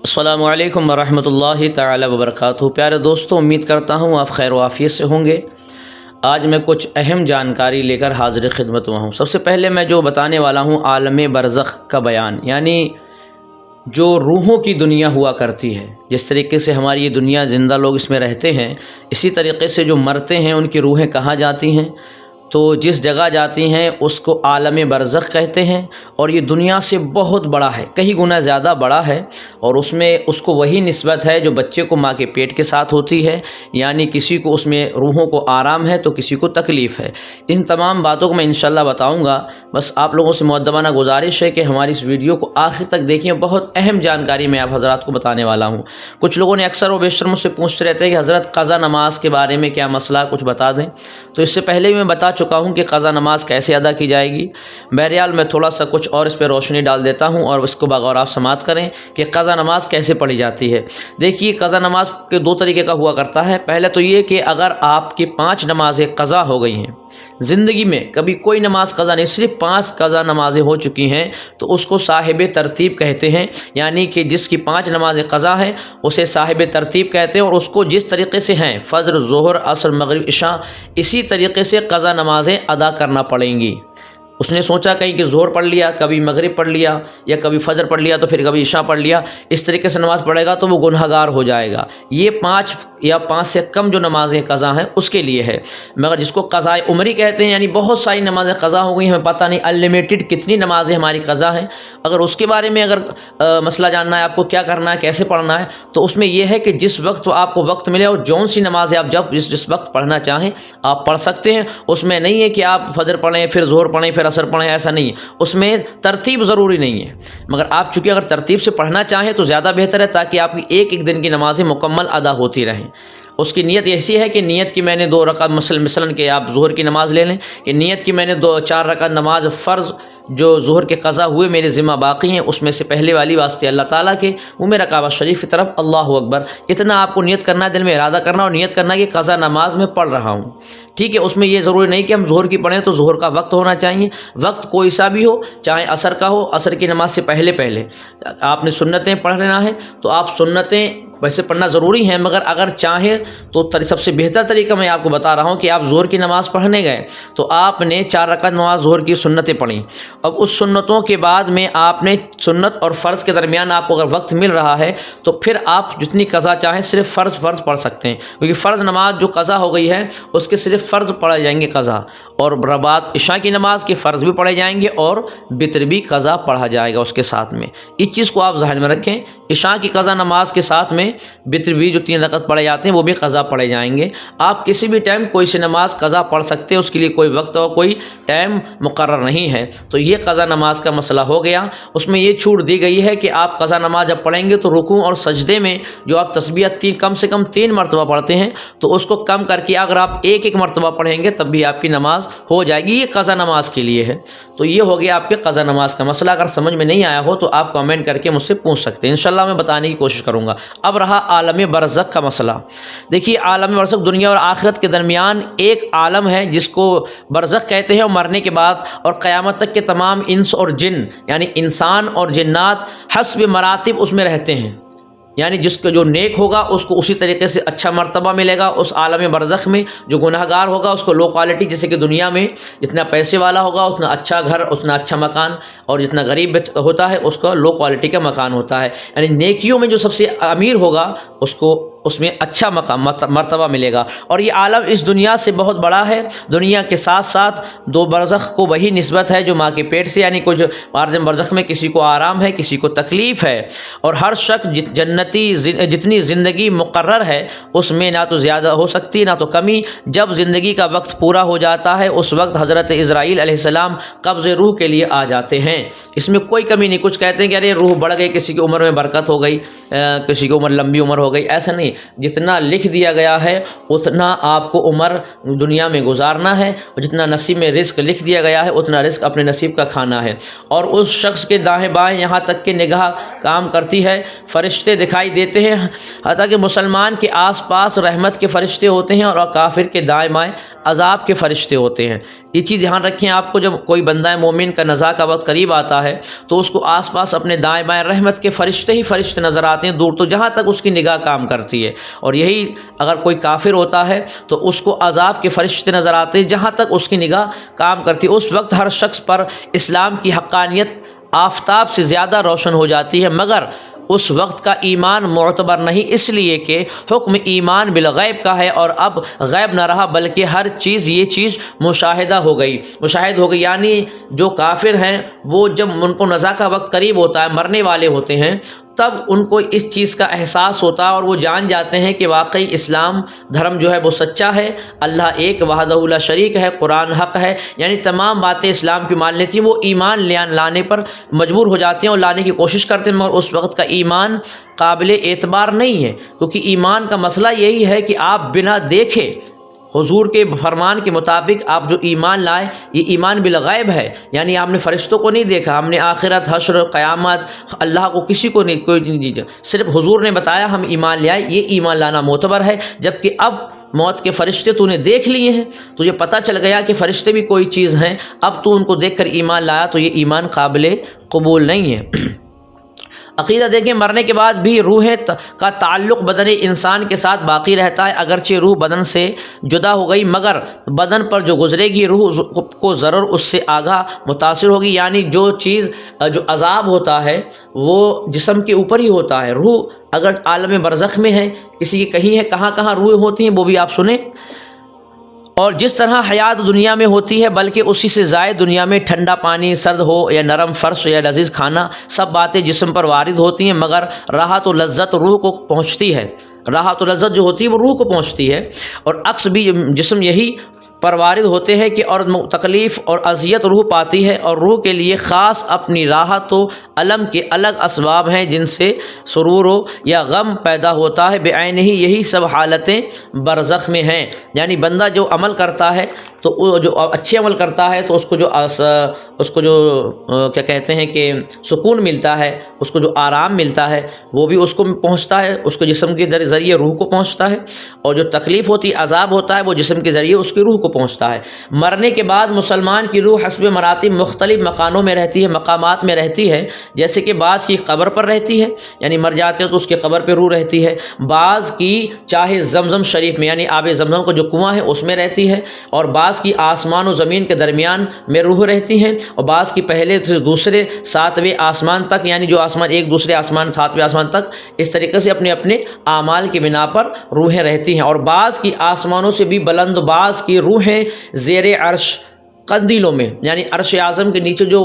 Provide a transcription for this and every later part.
السلام علیکم ورحمۃ اللہ تعالی وبرکاتہ۔ پیارے دوستوں، امید کرتا ہوں آپ خیر و عافیت سے ہوں گے۔ آج میں کچھ اہم جانکاری لے کر حاضر خدمت ہوا ہوں۔ سب سے پہلے میں جو بتانے والا ہوں عالم برزخ کا بیان، یعنی جو روحوں کی دنیا ہوا کرتی ہے۔ جس طریقے سے ہماری یہ دنیا زندہ لوگ اس میں رہتے ہیں، اسی طریقے سے جو مرتے ہیں ان کی روحیں کہاں جاتی ہیں؟ تو جس جگہ جاتی ہیں اس کو عالم برزخ کہتے ہیں، اور یہ دنیا سے بہت بڑا ہے، کئی گنا زیادہ بڑا ہے، اور اس میں اس کو وہی نسبت ہے جو بچے کو ماں کے پیٹ کے ساتھ ہوتی ہے، یعنی کسی کو اس میں روحوں کو آرام ہے تو کسی کو تکلیف ہے۔ ان تمام باتوں کو میں انشاءاللہ بتاؤں گا۔ بس آپ لوگوں سے مؤدبانہ گزارش ہے کہ ہماری اس ویڈیو کو آخر تک دیکھیں، بہت اہم جانکاری میں آپ حضرات کو بتانے والا ہوں۔ کچھ لوگوں نے اکثر و بیشتر مجھ سے پوچھتے رہتے ہیں کہ حضرت قضا نماز کے بارے میں کیا مسئلہ، کچھ بتا دیں۔ تو اس سے پہلے بھی میں بتا چکا ہوں کہ قضا نماز کیسے ادا کی جائے گی۔ بہرحال میں تھوڑا سا کچھ اور اس پہ روشنی ڈال دیتا ہوں، اور اس کو بغور آپ سماعت کریں کہ قضا نماز کیسے پڑھی جاتی ہے۔ دیکھیے، قضا نماز کے دو طریقے کا ہوا کرتا ہے۔ پہلے تو یہ کہ اگر آپ کی 5 نمازیں قضا ہو گئی ہیں، زندگی میں کبھی کوئی نماز قضا نہیں، صرف 5 قضا نمازیں ہو چکی ہیں، تو اس کو صاحب ترتیب کہتے ہیں۔ یعنی کہ جس کی 5 نمازیں قضا ہیں اسے صاحب ترتیب کہتے ہیں، اور اس کو جس طریقے سے ہیں فجر، ظہر، عصر، مغرب، عشاء، اسی طریقے سے قضا نمازیں ادا کرنا پڑیں گی۔ اس نے سوچا کہیں کہ ظہر پڑھ لیا، کبھی مغرب پڑھ لیا، یا کبھی فجر پڑھ لیا، تو پھر کبھی عشاء پڑھ لیا، اس طریقے سے نماز پڑھے گا تو وہ گنہگار ہو جائے گا۔ یہ 5 یا 5 سے کم جو نمازیں قضا ہیں اس کے لیے ہے۔ مگر جس کو قضاء عمری کہتے ہیں، یعنی بہت ساری نمازیں قضا ہو گئی ہیں، ہمیں پتہ نہیں انلیمیٹڈ کتنی نمازیں ہماری قضا ہیں، اگر اس کے بارے میں مسئلہ جاننا ہے آپ کو، کیا کرنا ہے، کیسے پڑھنا ہے، تو اس میں یہ ہے کہ جس وقت آپ کو وقت ملے اور جون سی نمازیں آپ جس وقت پڑھنا چاہیں آپ پڑھ سکتے ہیں۔ اس میں نہیں ہے کہ آپ فجر پڑھیں پھر ظہر پڑھیں پھر عصر پڑھیں، ایسا نہیں ہے۔ اس میں ترتیب ضروری نہیں ہے، مگر آپ چونکہ اگر ترتیب سے پڑھنا چاہیں تو زیادہ بہتر ہے، تاکہ آپ کی ایک دن کی نمازیں مکمل ادا ہوتی رہیں۔ اس کی نیت ایسی ہے کہ نیت کی میں نے 2 رکعت، مثلاً کہ آپ ظہر کی نماز لے لیں کہ نیت کی میں نے 4 رکعت نماز فرض جو ظہر کے قضا ہوئے میرے ذمہ باقی ہیں، اس میں سے پہلے والی واسطے اللہ تعالیٰ کے، وہ میرا کعبہ شریف کی طرف اللہ اکبر، اتنا آپ کو نیت کرنا ہے، دل میں ارادہ کرنا، اور نیت کرنا ہے کہ قضا نماز میں پڑھ رہا ہوں۔ ٹھیک ہے، اس میں یہ ضروری نہیں کہ ہم ظہر کی پڑھیں تو ظہر کا وقت ہونا چاہیے، وقت کوئی سا بھی ہو، چاہے عصر کا ہو، عصر کی نماز سے پہلے آپ نے سنتیں پڑھنا ہے تو آپ سنتیں ویسے پڑھنا ضروری ہیں، مگر اگر چاہیں تو سب سے بہتر طریقہ میں آپ کو بتا رہا ہوں کہ آپ ظہر کی نماز پڑھنے گئے تو آپ نے 4 رکعت نماز ظہر کی سنتیں پڑھیں، اب اس سنتوں کے بعد میں آپ نے سنت اور فرض کے درمیان آپ کو اگر وقت مل رہا ہے تو پھر آپ جتنی قضا چاہیں صرف فرض پڑھ سکتے ہیں، کیونکہ فرض نماز جو قضا ہو گئی ہے اس کے صرف فرض پڑھے جائیں گے قضا، اور رباط عشاء کی نماز کے فرض بھی پڑھے جائیں گے اور وتر بھی قضا پڑھا جائے گا اس کے ساتھ میں۔ اس چیز کو آپ ذہن میں رکھیں، عشاء کی قضا نماز کے ساتھ میں وتر بھی جو 3 رکعت پڑھے جاتے ہیں وہ بھی قضا پڑھے جائیں گے۔ آپ کسی بھی ٹائم کوئی سی نماز قضا پڑھ سکتے ہیں، اس کے لیے کوئی وقت اور کوئی ٹائم مقرر نہیں ہے۔ تو یہ قضا نماز کا مسئلہ ہو گیا۔ اس میں یہ چھوٹ دی گئی ہے کہ آپ قضا نماز جب پڑھیں گے تو رکوع اور سجدے میں جو آپ تسبیح کم سے کم 3 مرتبہ پڑھتے ہیں، تو اس کو کم کر کے اگر آپ ایک مرتبہ پڑھیں گے تب بھی آپ کی نماز ہو جائے گی۔ یہ قضا نماز کے لیے ہے۔ تو یہ ہو گیا آپ کے قضا نماز کا مسئلہ۔ اگر سمجھ میں نہیں آیا ہو تو آپ کمنٹ کر کے مجھ سے پوچھ سکتے ہیں، انشاءاللہ میں بتانے کی کوشش کروں گا۔ اب رہا عالم برزخ کا مسئلہ۔ دیکھیے، عالم برزخ دنیا اور آخرت کے درمیان ایک عالم ہے جس کو برزخ کہتے ہیں، اور مرنے کے بعد اور قیامت تک کے تمام انس اور جن، یعنی انسان اور جنات حسب مراتب اس میں رہتے ہیں، یعنی جس کا جو نیک ہوگا اس کو اسی طریقے سے اچھا مرتبہ ملے گا اس عالم برزخ میں، جو گنہگار ہوگا اس کو لو کوالٹی، جیسے کہ دنیا میں جتنا پیسے والا ہوگا اتنا اچھا گھر، اتنا اچھا مکان، اور جتنا غریب ہوتا ہے اس کا لو کوالٹی کا مکان ہوتا ہے۔ یعنی نیکیوں میں جو سب سے امیر ہوگا اس کو اس میں اچھا مقام مرتبہ ملے گا۔ اور یہ عالم اس دنیا سے بہت بڑا ہے، دنیا کے ساتھ ساتھ 2 برزخ کو وہی نسبت ہے جو ماں کے پیٹ سے، یعنی کچھ عالم برزخ میں کسی کو آرام ہے، کسی کو تکلیف ہے، اور ہر شخص جنتی جتنی زندگی مقرر ہے اس میں نہ تو زیادہ ہو سکتی نہ تو کمی۔ جب زندگی کا وقت پورا ہو جاتا ہے اس وقت حضرت اسرائیل علیہ السلام قبض روح کے لیے آ جاتے ہیں، اس میں کوئی کمی نہیں۔ کچھ کہتے ہیں کہ ارے روح بڑھ گئی، کسی کی عمر میں برکت ہو گئی، کسی کی عمر لمبی عمر ہو گئی، ایسا نہیں۔ جتنا لکھ دیا گیا ہے اتنا آپ کو عمر دنیا میں گزارنا ہے، اور جتنا نصیب میں رزق لکھ دیا گیا ہے اتنا رزق اپنے نصیب کا کھانا ہے۔ اور اس شخص کے دائیں بائیں یہاں تک کہ نگاہ کام کرتی ہے، فرشتے دکھائی دیتے ہیں، حتیٰ کہ مسلمان کے آس پاس رحمت کے فرشتے ہوتے ہیں اور کافر کے دائیں بائیں عذاب کے فرشتے ہوتے ہیں۔ یہ چیز دھیان رکھیں آپ کو، جب کوئی بندہ مومن کا نزا کا وقت قریب آتا ہے تو اس کو آس پاس اپنے دائیں بائیں رحمت کے فرشتے ہی فرشتے نظر آتے ہیں دور، تو جہاں تک اس کی نگاہ کام کرتی ہے۔ اور یہی اگر کوئی کافر ہوتا ہے تو اس کو عذاب کے فرشتے نظر آتے ہیں جہاں تک اس کی نگاہ کام کرتی ہے۔ اس وقت ہر شخص پر اسلام کی حقانیت آفتاب سے زیادہ روشن ہو جاتی ہے، مگر اس وقت کا ایمان معتبر نہیں، اس لیے کہ حکم ایمان بالغیب کا ہے، اور اب غیب نہ رہا بلکہ ہر چیز یہ چیز مشاہدہ ہو گئی، یعنی جو کافر ہیں وہ جب ان کو نزا کا وقت قریب ہوتا ہے، مرنے والے ہوتے ہیں، تب ان کو اس چیز کا احساس ہوتا ہے اور وہ جان جاتے ہیں کہ واقعی اسلام دھرم جو ہے وہ سچا ہے، اللہ ایک وحدہ لا شریک ہے، قرآن حق ہے، یعنی تمام باتیں اسلام کی مان لیتی ہیں۔ وہ ایمان لانے پر مجبور ہو جاتے ہیں اور لانے کی کوشش کرتے ہیں، مگر اس وقت کا ایمان قابل اعتبار نہیں ہے، کیونکہ ایمان کا مسئلہ یہی ہے کہ آپ بنا دیکھے حضور کے فرمان کے مطابق آپ جو ایمان لائے یہ ایمان بالغیب ہے، یعنی آپ نے فرشتوں کو نہیں دیکھا، ہم نے آخرت، حشر، قیامت، اللہ کو کسی کو نہیں، کوئی نہیں دیکھا، صرف حضور نے بتایا ہم ایمان لے آئے، یہ ایمان لانا معتبر ہے۔ جبکہ اب موت کے فرشتے تو نے دیکھ لیے ہیں، تجھے پتہ چل گیا کہ فرشتے بھی کوئی چیز ہیں، اب تو ان کو دیکھ کر ایمان لایا تو یہ ایمان قابل قبول نہیں ہے۔ عقیدہ دیکھیں، مرنے کے بعد بھی روح کا تعلق بدن انسان کے ساتھ باقی رہتا ہے، اگرچہ روح بدن سے جدا ہو گئی مگر بدن پر جو گزرے گی روح کو ضرور اس سے آگاہ متاثر ہوگی، یعنی جو چیز جو عذاب ہوتا ہے وہ جسم کے اوپر ہی ہوتا ہے۔ روح اگر عالم برزخ میں ہے، کسی کی کہیں ہے، کہاں کہاں روح ہوتی ہیں وہ بھی آپ سنیں، اور جس طرح حیات دنیا میں ہوتی ہے بلکہ اسی سے زائد دنیا میں ٹھنڈا پانی، سرد ہو یا نرم فرش یا لذیذ کھانا، سب باتیں جسم پر وارد ہوتی ہیں، مگر راحت و لذت روح کو پہنچتی ہے، راحت و لذت جو ہوتی ہے وہ روح کو پہنچتی ہے، اور عکس بھی جسم یہی پر وارد ہوتے ہیں کہ اور تکلیف اور اذیت روح پاتی ہے، اور روح کے لیے خاص اپنی راحت و الم کے الگ اسباب ہیں جن سے سرور و یا غم پیدا ہوتا ہے، بعین ہی یہی سب حالتیں برزخ میں ہیں۔ یعنی بندہ جو عمل کرتا ہے تو وہ جو اچھے عمل کرتا ہے تو اس کو جو کیا کہتے ہیں کہ سکون ملتا ہے، اس کو جو آرام ملتا ہے وہ بھی اس کو پہنچتا ہے، اس کو جسم کے ذریعے روح کو پہنچتا ہے، اور جو تکلیف ہوتی ہے، عذاب ہوتا ہے، وہ جسم کے ذریعے اس کی روح کو پہنچتا ہے۔ مرنے کے بعد مسلمان کی روح حسب مراتب مختلف مکانوں میں رہتی ہے، مقامات میں رہتی ہے، جیسے کہ بعض کی قبر پر رہتی ہے، یعنی مر جاتے ہیں تو اس کی قبر پہ روح رہتی ہے، بعض کی چاہے زمزم شریف میں یعنی آب زمزم کا جو کنواں ہے اس میں رہتی ہے، اور بعض کی آسمان و زمین کے درمیان میں روح رہتی ہیں، اور بعض کی پہلے سے دوسرے ساتویں آسمان تک، یعنی جو آسمان ایک دوسرے آسمان ساتویں آسمان تک، اس طریقے سے اپنے اپنے اعمال کی بنا پر روحیں رہتی ہیں، اور بعض کی آسمانوں سے بھی بلند، بعض کی روحیں زیر عرش قندیلوں میں، یعنی عرش اعظم کے نیچے جو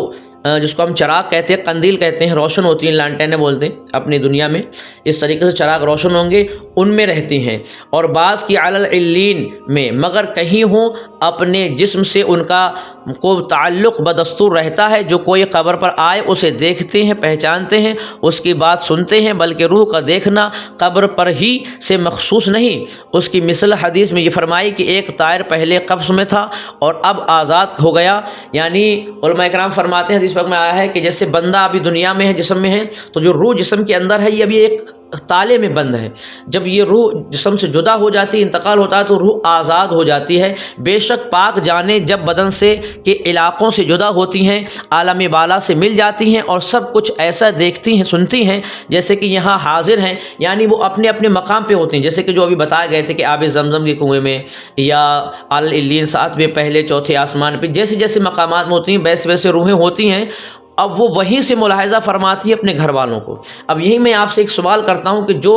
جس کو ہم چراغ کہتے ہیں، قندیل کہتے ہیں، روشن ہوتی ہیں، لانٹینیں بولتے ہیں اپنی دنیا میں، اس طریقے سے چراغ روشن ہوں گے، ان میں رہتی ہیں، اور بعض کی علی العلین میں، مگر کہیں ہوں اپنے جسم سے ان کا کو تعلق بدستور رہتا ہے، جو کوئی قبر پر آئے اسے دیکھتے ہیں، پہچانتے ہیں، اس کی بات سنتے ہیں، بلکہ روح کا دیکھنا قبر پر ہی سے مخصوص نہیں۔ اس کی مثل حدیث میں یہ فرمائی کہ ایک طائر پہلے قبض میں تھا اور اب آزاد ہو گیا، یعنی علماء اکرام فرماتے ہیں حدیث پاک میں آیا ہے کہ جیسے بندہ ابھی دنیا میں ہے، جسم میں ہے، تو جو روح جسم کے اندر ہے یہ ابھی ایک تالے میں بند ہے، جب یہ روح جسم سے جدا ہو جاتی ہے، انتقال ہوتا ہے، تو روح آزاد ہو جاتی ہے۔ بے شک پاک جانے جب بدن سے کے علاقوں سے جدا ہوتی ہیں، عالم بالا سے مل جاتی ہیں، اور سب کچھ ایسا دیکھتی ہیں، سنتی ہیں جیسے کہ یہاں حاضر ہیں، یعنی وہ اپنے اپنے مقام پہ ہوتے ہیں، جیسے کہ جو ابھی بتائے گئے تھے کہ آب زمزم کے کنویں میں یا علی العلین ساتویں پہلے چوتھے آسمان پہ، جیسے جیسے مقامات میں ہوتی ہیں ویسے ویسے روحیں ہوتی ہیں۔ اب وہ وہیں سے ملاحظہ فرماتی ہے اپنے گھر والوں کو۔ اب یہی میں آپ سے ایک سوال کرتا ہوں کہ جو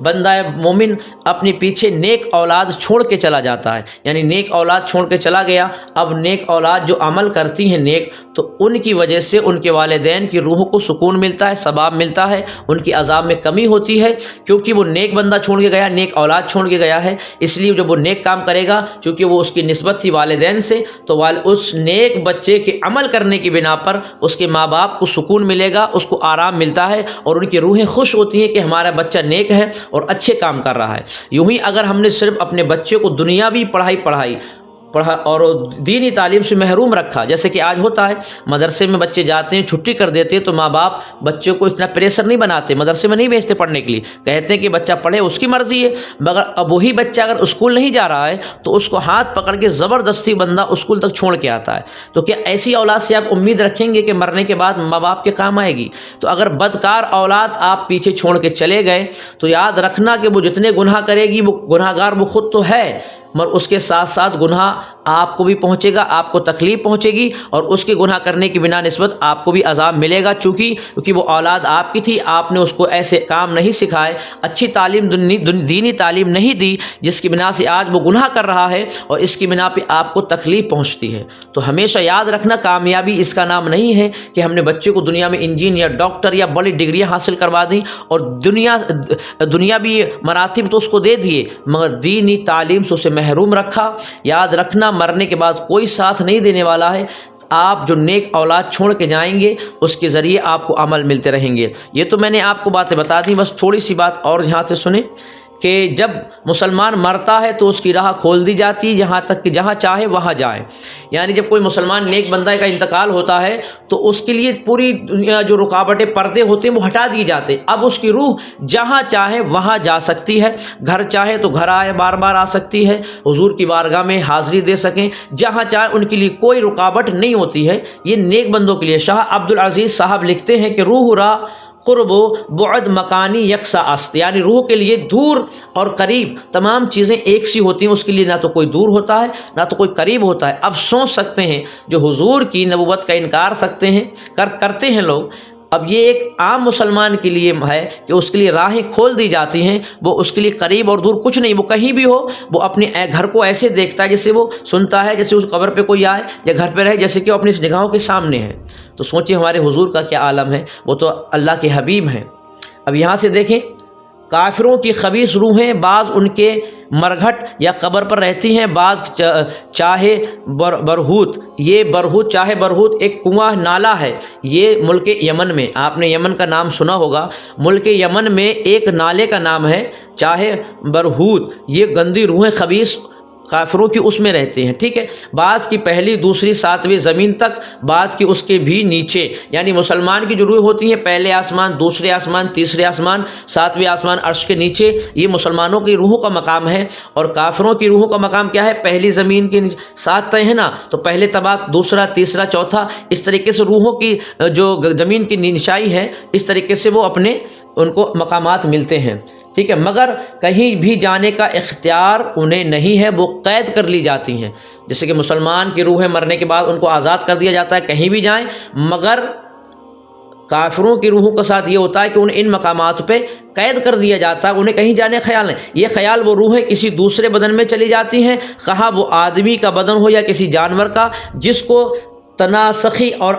بندہ مومن اپنے پیچھے نیک اولاد چھوڑ کے چلا جاتا ہے، یعنی نیک اولاد چھوڑ کے چلا گیا، اب نیک اولاد جو عمل کرتی ہیں نیک، تو ان کی وجہ سے ان کے والدین کی روح کو سکون ملتا ہے، ثواب ملتا ہے، ان کی عذاب میں کمی ہوتی ہے، کیونکہ وہ نیک بندہ چھوڑ کے گیا، نیک اولاد چھوڑ کے گیا ہے، اس لیے جب وہ نیک کام کرے گا، چونکہ وہ اس کی نسبت تھی والدین سے، تو اس نیک بچے کے عمل کرنے کی بنا پر اس کے ماں ماں باپ کو سکون ملے گا، اس کو آرام ملتا ہے اور ان کی روحیں خوش ہوتی ہیں کہ ہمارا بچہ نیک ہے اور اچھے کام کر رہا ہے۔ یوں ہی اگر ہم نے صرف اپنے بچے کو دنیاوی پڑھا اور دینی تعلیم سے محروم رکھا، جیسے کہ آج ہوتا ہے مدرسے میں بچے جاتے ہیں، چھٹی کر دیتے ہیں تو ماں باپ بچوں کو اتنا پریشر نہیں بناتے، مدرسے میں نہیں بھیجتے پڑھنے کے لیے، کہتے ہیں کہ بچہ پڑھے، اس کی مرضی ہے۔ مگر اب وہی بچہ اگر اسکول نہیں جا رہا ہے تو اس کو ہاتھ پکڑ کے زبردستی بندہ اسکول تک چھوڑ کے آتا ہے، تو کیا ایسی اولاد سے آپ امید رکھیں گے کہ مرنے کے بعد ماں باپ کے کام آئے گی؟ تو اگر بدکار اولاد آپ پیچھے چھوڑ کے چلے گئے تو یاد رکھنا کہ وہ جتنے گناہ کرے گی، وہ گناہ گار وہ خود تو ہے، مگر اس کے ساتھ ساتھ گناہ آپ کو بھی پہنچے گا، آپ کو تکلیف پہنچے گی، اور اس کے گناہ کرنے کی بنا نسبت آپ کو بھی عذاب ملے گا، کیونکہ وہ اولاد آپ کی تھی، آپ نے اس کو ایسے کام نہیں سکھائے، اچھی تعلیم دینی تعلیم نہیں دی، جس کی بنا سے آج وہ گناہ کر رہا ہے اور اس کی بنا پہ آپ کو تکلیف پہنچتی ہے۔ تو ہمیشہ یاد رکھنا، کامیابی اس کا نام نہیں ہے کہ ہم نے بچے کو دنیا میں انجینئر، ڈاکٹر یا بڑی ڈگریاں حاصل کروا دیں اور دنیاوی مراتب تو اس کو دے دیے، مگر دینی تعلیم سے اسے محروم رکھا۔ یاد رکھنا، مرنے کے بعد کوئی ساتھ نہیں دینے والا ہے، آپ جو نیک اولاد چھوڑ کے جائیں گے اس کے ذریعے آپ کو عمل ملتے رہیں گے۔ یہ تو میں نے آپ کو باتیں بتا دیں، بس تھوڑی سی بات اور یہاں سے سنیں کہ جب مسلمان مرتا ہے تو اس کی راہ کھول دی جاتی ہے، یہاں تک کہ جہاں چاہے وہاں جائے۔ یعنی جب کوئی مسلمان نیک بندہ کا انتقال ہوتا ہے تو اس کے لیے پوری دنیا جو رکاوٹیں، پردے ہوتے ہیں، وہ ہٹا دیے جاتے ہیں۔ اب اس کی روح جہاں چاہے وہاں جا سکتی ہے، گھر چاہے تو گھر آئے، بار بار آ سکتی ہے، حضور کی بارگاہ میں حاضری دے سکیں، جہاں چاہے، ان کے لیے کوئی رکاوٹ نہیں ہوتی ہے۔ یہ نیک بندوں کے لیے۔ شاہ عبدالعزیز صاحب لکھتے ہیں کہ روح را قرب و بعد مکانی یکساں است، یعنی روح کے لیے دور اور قریب تمام چیزیں ایک سی ہوتی ہیں، اس کے لیے نہ تو کوئی دور ہوتا ہے نہ تو کوئی قریب ہوتا ہے۔ اب سوچ سکتے ہیں جو حضور کی نبوت کا انکار کرتے ہیں لوگ، اب یہ ایک عام مسلمان کے لیے ہے کہ اس کے لیے راہیں کھول دی جاتی ہیں، وہ اس کے لیے قریب اور دور کچھ نہیں، وہ کہیں بھی ہو، وہ اپنے گھر کو ایسے دیکھتا ہے جیسے وہ سنتا ہے، جیسے اس قبر پہ کوئی آئے یا گھر پہ رہے، جیسے کہ وہ اپنی نگاہوں کے سامنے ہے۔ تو سوچیں ہمارے حضور کا کیا عالم ہے، وہ تو اللہ کے حبیب ہیں۔ اب یہاں سے دیکھیں، کافروں کی خبیث روحیں بعض ان کے مرگھٹ یا قبر پر رہتی ہیں، بعض چاہے برہوت، یہ برہوت چاہے برہوت ایک کنواں نالہ ہے، یہ ملک یمن میں، آپ نے یمن کا نام سنا ہوگا، ملک یمن میں ایک نالے کا نام ہے چاہے برہوت، یہ گندی روحیں خبیث کافروں کی اس میں رہتے ہیں، ٹھیک ہے۔ بعض کی پہلی، دوسری، ساتویں زمین تک، بعض کی اس کے بھی نیچے، یعنی مسلمان کی جو روح ہوتی ہیں پہلے آسمان، دوسرے آسمان، تیسرے آسمان، ساتویں آسمان، عرش کے نیچے، یہ مسلمانوں کی روحوں کا مقام ہے۔ اور کافروں کی روحوں کا مقام کیا ہے؟ پہلی زمین کے نیچے، 7 تہہ ہے نا، تو پہلے طبق، دوسرا، تیسرا، چوتھا، اس طریقے سے روحوں کی جو زمین کی نشائی ہے، اس طریقے سے وہ ان کو مقامات ملتے ہیں، ٹھیک ہے۔ مگر کہیں بھی جانے کا اختیار انہیں نہیں ہے، وہ قید کر لی جاتی ہیں۔ جیسے کہ مسلمان کی روحیں مرنے کے بعد ان کو آزاد کر دیا جاتا ہے، کہیں بھی جائیں، مگر کافروں کی روحوں کے ساتھ یہ ہوتا ہے کہ انہیں ان مقامات پہ قید کر دیا جاتا ہے، انہیں کہیں جانے کا خیال نہیں۔ یہ خیال وہ روحیں کسی دوسرے بدن میں چلی جاتی ہیں، خواہ وہ آدمی کا بدن ہو یا کسی جانور کا، جس کو تناسخی اور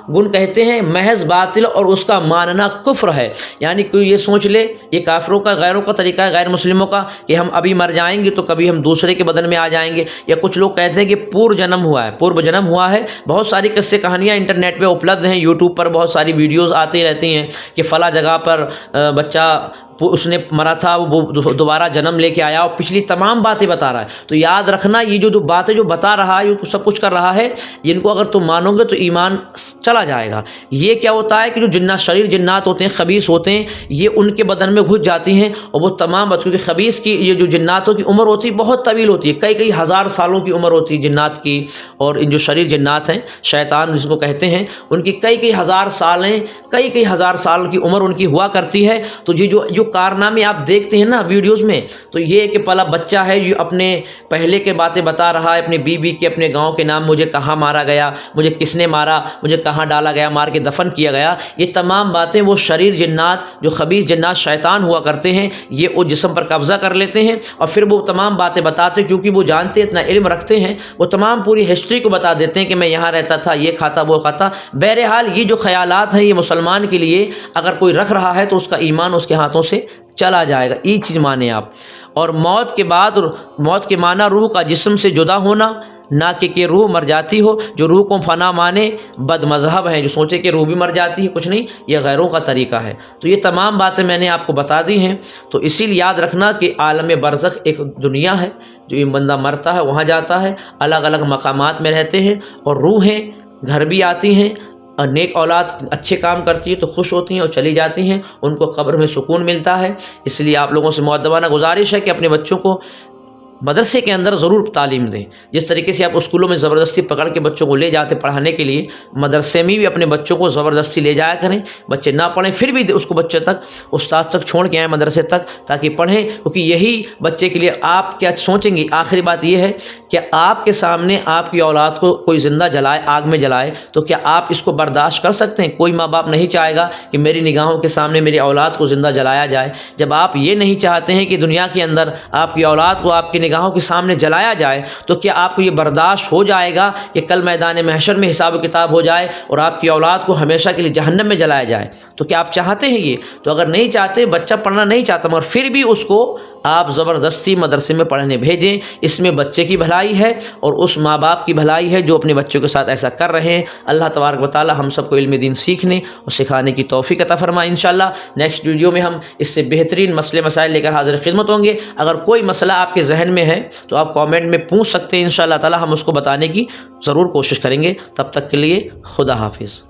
گن کہتے ہیں، محض باطل اور اس کا ماننا کفر ہے۔ یعنی کوئی یہ سوچ لے، یہ کافروں کا، غیروں کا طریقہ ہے، غیر مسلموں کا، کہ ہم ابھی مر جائیں گے تو کبھی ہم دوسرے کے بدن میں آ جائیں گے، یا کچھ لوگ کہتے ہیں کہ پورو جنم ہوا ہے۔ بہت ساری قصے کہانیاں انٹرنیٹ پہ اپلبدھ ہیں، یوٹیوب پر بہت ساری ویڈیوز آتی رہتی ہیں کہ فلاں جگہ پر بچہ اس نے مرا تھا، وہ دوبارہ جنم لے کے آیا، اور پچھلی تمام باتیں بتا رہا ہے۔ تو یاد رکھنا، یہ جو باتیں جو بتا رہا ہے، یہ سب کچھ کر رہا ہے، ان کو اگر تم مانو گے تو ایمان چلا جائے گا۔ یہ کیا ہوتا ہے کہ جو جنات، شریر جنات ہوتے ہیں، خبیث ہوتے ہیں، یہ ان کے بدن میں گھس جاتی ہیں، اور وہ تمام، کیونکہ خبیث کی یہ جو جناتوں کی عمر ہوتی ہے بہت طویل ہوتی ہے، کئی ہزار سالوں کی عمر ہوتی ہے جنات کی، اور ان جو شریر جنات ہیں، شیطان جس کو کہتے ہیں، ان کی کئی ہزار سالیں، کئی ہزار سال کی عمر ان کی ہوا کرتی ہے۔ تو یہ جو کارنامے آپ دیکھتے ہیں نا ویڈیوز میں، تو یہ کہ پہلا بچہ ہے جو اپنے پہلے کے باتیں بتا رہا ہے، اپنے بیوی کے، اپنے گاؤں کے نام، مجھے کہاں مارا گیا، مجھے کس نے مارا، مجھے کہاں ڈالا گیا، مار کے دفن کیا گیا، یہ تمام باتیں وہ شریر جنات، جو خبیث جنات شیطان ہوا کرتے ہیں، یہ وہ جسم پر قبضہ کر لیتے ہیں، اور پھر وہ تمام باتیں بتاتے، کیونکہ وہ جانتے، اتنا علم رکھتے ہیں، وہ تمام پوری ہسٹری کو بتا دیتے ہیں کہ میں یہاں رہتا تھا، یہ کھاتا، وہ کھاتا۔ بہرحال یہ جو خیالات ہیں، یہ مسلمان کے لیے اگر کوئی رکھ رہا ہے تو اس کا ایمان اس کے ہاتھوں سے چلا جائے گا، یہ چیز مانیں آپ۔ اور موت کے بعد، موت کے معنی روح کا جسم سے جدا ہونا، نہ کہ روح مر جاتی ہو۔ جو روح کو فنا مانے بد مذہب ہیں، جو سوچے کہ روح بھی مر جاتی ہے، کچھ نہیں، یہ غیروں کا طریقہ ہے۔ تو یہ تمام باتیں میں نے آپ کو بتا دی ہیں۔ تو اسی لیے یاد رکھنا کہ عالم برزخ ایک دنیا ہے، جو یہ بندہ مرتا ہے وہاں جاتا ہے، الگ الگ مقامات میں رہتے ہیں، اور روحیں گھر بھی آتی ہیں، اور نیک اولاد اچھے کام کرتی ہے تو خوش ہوتی ہیں اور چلی جاتی ہیں، ان کو قبر میں سکون ملتا ہے۔ اس لیے آپ لوگوں سے مؤدبانہ گزارش ہے کہ اپنے بچوں کو مدرسے کے اندر ضرور تعلیم دیں۔ جس طریقے سے آپ اسکولوں میں زبردستی پکڑ کے بچوں کو لے جاتے پڑھانے کے لیے، مدرسے میں بھی اپنے بچوں کو زبردستی لے جایا کریں۔ بچے نہ پڑھیں پھر بھی اس کو بچے تک، استاد تک چھوڑ کے آئیں مدرسے تک، تاکہ پڑھیں، کیونکہ یہی بچے کے لیے آپ کیا سوچیں گے۔ آخری بات یہ ہے کہ آپ کے سامنے آپ کی اولاد کو کوئی زندہ جلائے، آگ میں جلائے، تو کیا آپ اس کو برداشت کر سکتے ہیں؟ کوئی ماں باپ نہیں چاہے گا کہ میری نگاہوں کے سامنے میری اولاد کو زندہ جلایا جائے۔ جب آپ یہ نہیں چاہتے ہیں کہ دنیا کے اندر آپ کی اولاد کو آپ کی نگاہوں کے سامنے جلایا جائے، تو کیا آپ کو یہ برداشت ہو جائے گا کہ کل میدان محشر میں حساب و کتاب ہو جائے اور آپ کی اولاد کو ہمیشہ کے لیے جہنم میں جلایا جائے؟ تو کیا آپ چاہتے ہیں یہ؟ تو اگر نہیں چاہتے، بچہ پڑھنا نہیں چاہتا مگر پھر بھی اس کو آپ زبردستی مدرسے میں پڑھنے بھیجیں۔ اس میں بچے کی بھلائی ہے اور اس ماں باپ کی بھلائی ہے جو اپنے بچوں کے ساتھ ایسا کر رہے ہیں۔ اللہ تبارک و تعالی ہم سب کو علم دین سیکھنے اور سکھانے کی توفیق عطا فرمائے۔ انشاءاللہ نیکسٹ ویڈیو میں ہم اس سے بہترین مسئلے مسائل لے کر حاضر خدمت ہوں گے۔ اگر کوئی مسئلہ آپ کے ذہن میں ہے تو آپ کامنٹ میں پوچھ سکتے ہیں، انشاءاللہ تعالی ہم اس کو بتانے کی ضرور کوشش کریں گے۔ تب تک کے لیے خدا حافظ۔